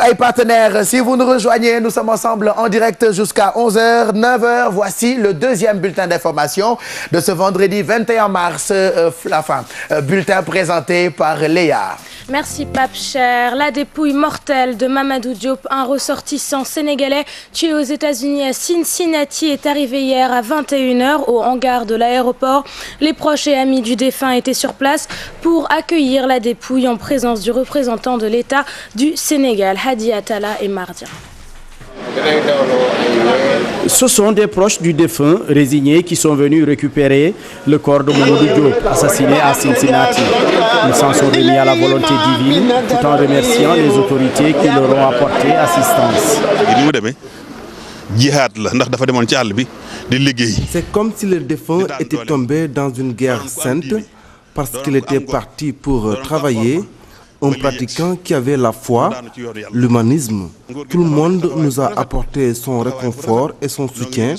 Ay partenaires, si vous nous rejoignez, nous sommes ensemble en direct jusqu'à 11h, 9h. Voici le deuxième bulletin d'information de ce vendredi 21 mars. Bulletin présenté par Léa. Merci Pape Cher. La dépouille mortelle de Mamadou Diop, un ressortissant sénégalais tué aux États-Unis à Cincinnati, est arrivée hier à 21h au hangar de l'aéroport. Les proches et amis du défunt étaient sur place pour accueillir la dépouille en présence du représentant de l'État du Sénégal, Hadi Attala et Mardia. Ce sont des proches du défunt résignés qui sont venus récupérer le corps de Mamadou Diop, assassiné à Cincinnati. Ils s'en sont remis à la volonté divine, tout en remerciant les autorités qui leur ont apporté assistance. C'est comme si le défunt était tombé dans une guerre sainte parce qu'il était parti pour travailler. Un pratiquant qui avait la foi, l'humanisme. Tout le monde nous a apporté son réconfort et son soutien.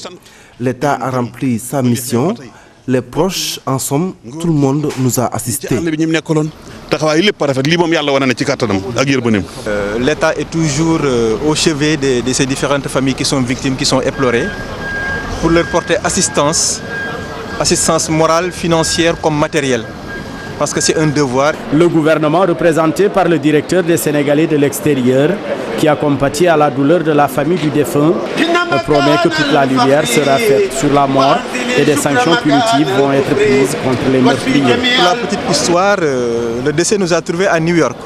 L'État a rempli sa mission. Les proches, en somme, tout le monde nous a assistés. L'État est toujours au chevet de ces différentes familles qui sont victimes, qui sont éplorées, pour leur porter assistance morale, financière comme matérielle. Parce que c'est un devoir. Le gouvernement, représenté par le directeur des Sénégalais de l'extérieur, qui a compati à la douleur de la famille du défunt, promet que toute la lumière sera faite sur la mort et des sanctions punitives vont être prises contre les meurtriers. Pour la petite histoire, le décès nous a trouvés à New York.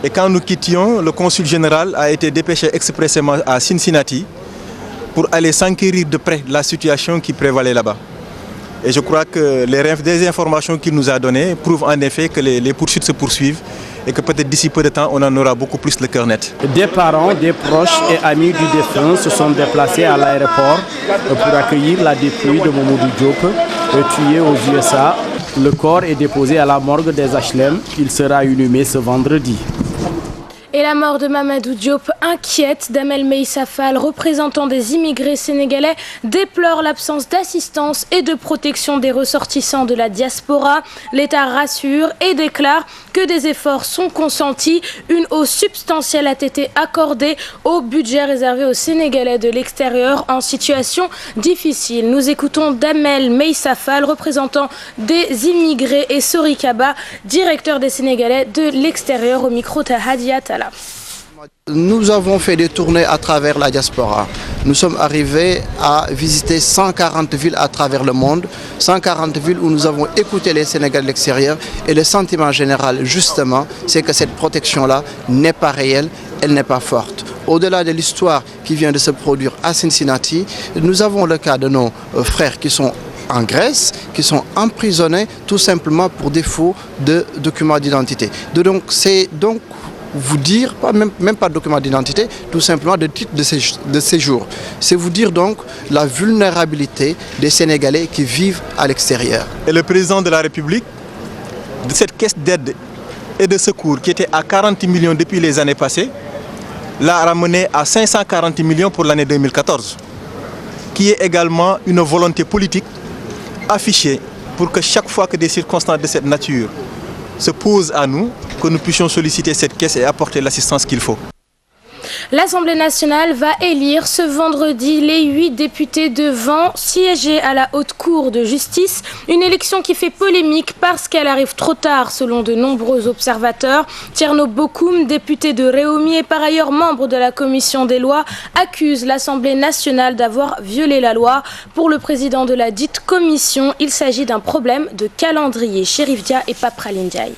Et quand nous quittions, le consul général a été dépêché expressément à Cincinnati pour aller s'enquérir de près de la situation qui prévalait là-bas. Et je crois que les informations qu'il nous a données prouvent en effet que les poursuites se poursuivent et que peut-être d'ici peu de temps, on en aura beaucoup plus le cœur net. Des parents, des proches et amis du défunt se sont déplacés à l'aéroport pour accueillir la dépouille de Mamadou Diop, tué aux USA. Le corps est déposé à la morgue des HLM. Il sera inhumé ce vendredi. Et la mort de Mamadou Diop inquiète. Damel Meïssa Fall, représentant des immigrés sénégalais, déplore l'absence d'assistance et de protection des ressortissants de la diaspora. L'État rassure et déclare que des efforts sont consentis. Une hausse substantielle a été accordée au budget réservé aux Sénégalais de l'extérieur en situation difficile. Nous écoutons Damel Meïssa Fall, représentant des immigrés, et Sori Kaba, directeur des Sénégalais de l'extérieur, au micro de Hadi Attala. Nous avons fait des tournées à travers la diaspora. Nous sommes arrivés à visiter 140 villes à travers le monde, 140 villes où nous avons écouté les Sénégalais de l'extérieur, et le sentiment général, justement, c'est que cette protection-là n'est pas réelle, elle n'est pas forte. Au-delà de l'histoire qui vient de se produire à Cincinnati, nous avons le cas de nos frères qui sont en Grèce, qui sont emprisonnés tout simplement pour défaut de documents d'identité. C'est donc vous dire, même pas de document d'identité, tout simplement de titre de séjour. C'est vous dire donc la vulnérabilité des Sénégalais qui vivent à l'extérieur. Et le président de la République, de cette caisse d'aide et de secours qui était à 40 millions depuis les années passées, l'a ramené à 540 millions pour l'année 2014, qui est également une volonté politique affichée pour que chaque fois que des circonstances de cette nature se posent à nous, que nous puissions solliciter cette caisse et apporter l'assistance qu'il faut. L'Assemblée nationale va élire ce vendredi les 8 députés devant siéger à la Haute Cour de justice. Une élection qui fait polémique parce qu'elle arrive trop tard selon de nombreux observateurs. Thierno Bokoum, député de Réumi et par ailleurs membre de la commission des lois, accuse l'Assemblée nationale d'avoir violé la loi. Pour le président de la dite commission, il s'agit d'un problème de calendrier. Chérif Dia et Papraline Ndiaye.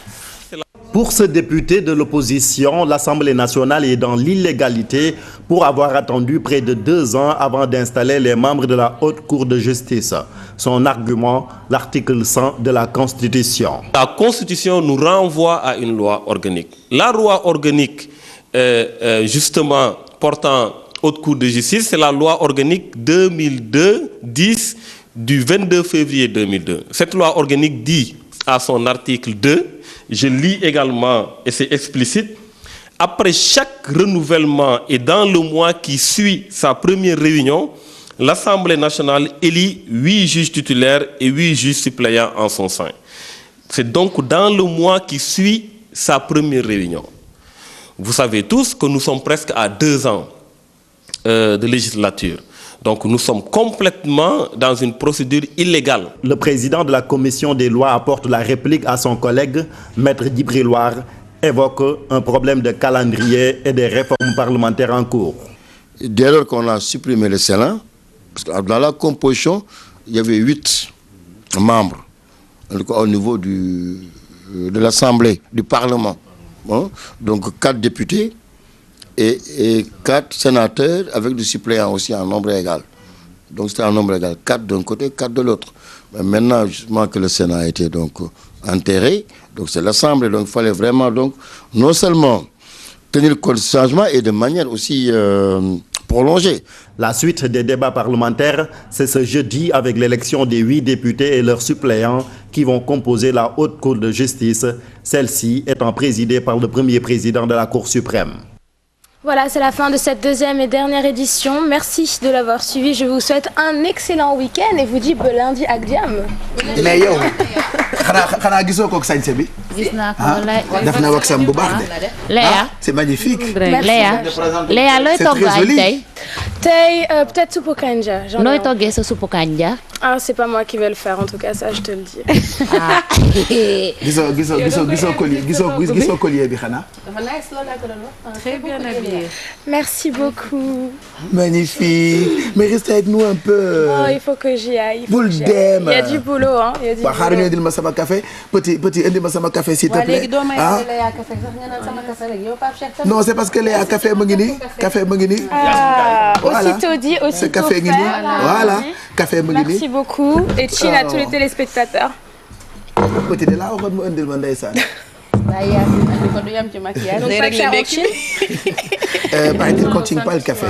Pour ce député de l'opposition, l'Assemblée nationale est dans l'illégalité pour avoir attendu près de 2 ans avant d'installer les membres de la Haute Cour de justice. Son argument, l'article 100 de la Constitution. La Constitution nous renvoie à une loi organique. La loi organique, justement, portant Haute Cour de justice, c'est la loi organique 2002-10 du 22 février 2002. Cette loi organique dit à son article 2, je lis également, et c'est explicite, après chaque renouvellement et dans le mois qui suit sa première réunion, l'Assemblée nationale élit 8 juges titulaires et 8 juges suppléants en son sein. C'est donc dans le mois qui suit sa première réunion. vous savez tous que nous sommes presque à 2 ans de législature. Donc nous sommes complètement dans une procédure illégale. Le président de la commission des lois apporte la réplique à son collègue, Maître Djibril War, évoque un problème de calendrier et des réformes parlementaires en cours. Dès lors qu'on a supprimé le Sénat, parce que dans la composition, il y avait 8 membres au niveau de l'Assemblée, du Parlement. Bon, donc 4 députés et 4 sénateurs avec des suppléants aussi en nombre égal. Donc c'était en nombre égal, 4 d'un côté, 4 de l'autre. Mais maintenant, justement que le Sénat a été donc enterré, donc c'est l'Assemblée, donc il fallait vraiment donc non seulement tenir compte du changement et de manière aussi prolongée. La suite des débats parlementaires, c'est ce jeudi avec l'élection des 8 députés et leurs suppléants qui vont composer la Haute Cour de justice, celle-ci étant présidée par le premier président de la Cour suprême. Voilà, c'est la fin de cette deuxième et dernière édition. Merci de l'avoir suivi. Je vous souhaite un excellent week-end et vous dis bon lundi ak jàmm. mais yow xanaa gisoo ko ak sañse bi. gis naa ko def na waxam bu baax de. Léa c'est magnifique. Léa looy togg añ tey. Tey peut-être suppu kanja. nooy toggee sa suppu kanja. Ah, c'est pas moi qui vais le faire en tout cas, ça je te le dis. Ah. gisoo collier bi xanaa. Très bien habillé. Merci beaucoup. Magnifique. Mais restez avec nous un peu. Oh, il faut que j'y aille. Bul dem. Il y a du boulot, hein. Il y a du boulot. xaaral ñu indil ma sama café petit indi ma sama café s'il te plaît. Non, c'est parce que Léa café mu ngi nii. Café mu ngi nii. Ah, voilà. Aussitôt dit, aussitôt Ce café fait. ngi nii. Voilà. Café mu ngi nii. Merci beaucoup et chin à tous les téléspectateurs. Petit de la waxoon mu indil ma ndeysaan. Donc pas cher au chin. Paraît-il qu'on ne tient pas le café.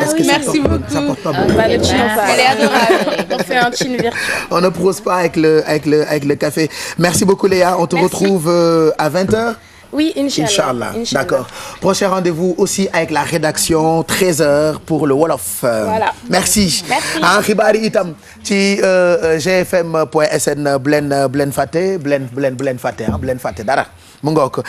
Parce que merci beaucoup. Ça porte pas beaucoup. Le chin, elle est adorable. On fait un chin virtuel. On ne prose pas avec le café. Merci beaucoup Léa. On te retrouve à 20h. Oui, Inch'Allah. D'accord. Prochain rendez-vous aussi avec la rédaction 13h pour le Wolof. Voilà. Merci. En xibaar yi itam ci gfm.sn Blen Faté dara mu ngoog